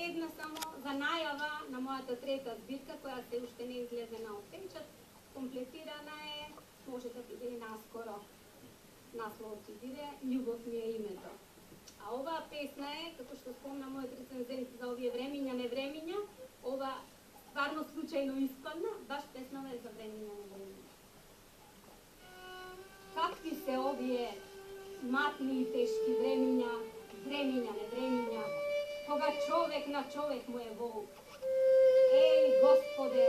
една само за најава на мојата трета збирка, која се уште не излезена од печат. Комплетирана е, може да биде и наскоро. Насловот ќе биде "Љубов ми е името". А оваа песна е, како што спомна мојот рецензент за овие времиња, не времиња, ова стварно случајно испадна, баш песнава е за времиња, не времиња. Какви се овие матни и тешки времиња, времиња, не времиња, кога човек на човек му е волк. Еј, Господе,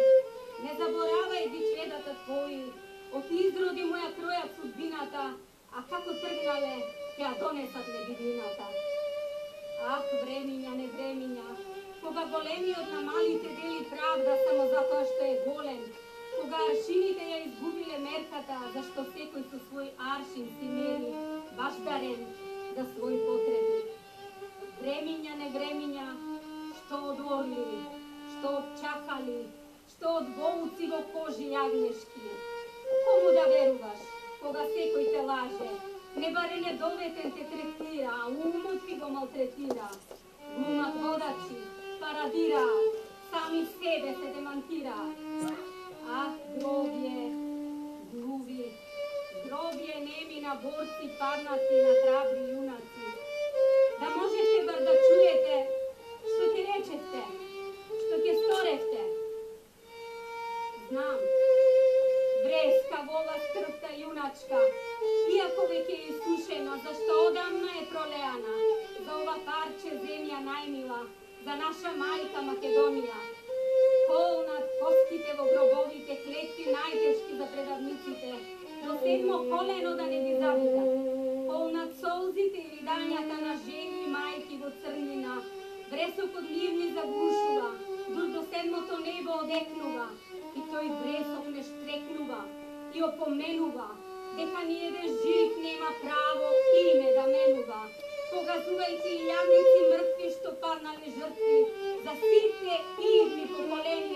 не заборавај ги чедата Твои, од изроди му ја кројат судбината, а како тргнале, ќе ја донесат лебедината. Ах, времиња, не времиња, кога големиот на малите дели правда само затоа што е голем, кога аршините ја изгубиле мерката, зашто секој со свој аршин си мери, баш дарен за свој потреби. Времиња, не времиња, што од орли, што од чакали, што од волци во кожи јагнешки. Кому да веруваш, кога секој те лаже, не баре недоветен те третира, а умот ти го малтретира. Глумат водачи, парадира, сами себе се демантира. Ах, гробје, глуви, гробје неми на борци паднати, на храбри јунаци. Да можете бар да чуете што ќе речете, што ќе сторевте. Знам, вреска вола скрпта јуначка, иако веќе е сушена, зашто одамна е пролеана, за ова парче земја најмила, за наша мајка Македонија. Колнат костите во гробовите, клетки најтешки за предавниците, до седмо колено да не ги забудат. Колнат солзите и ридањата на жени и мајки во црнина, бресокот ливни заглушува, дур до седмото небо одекнува, и тој бресок не штрекнува и опоменува, дека ниеден жив нема право име да менува, погазувајќи и јавници мртви што паднале жртви за сите идни поколенија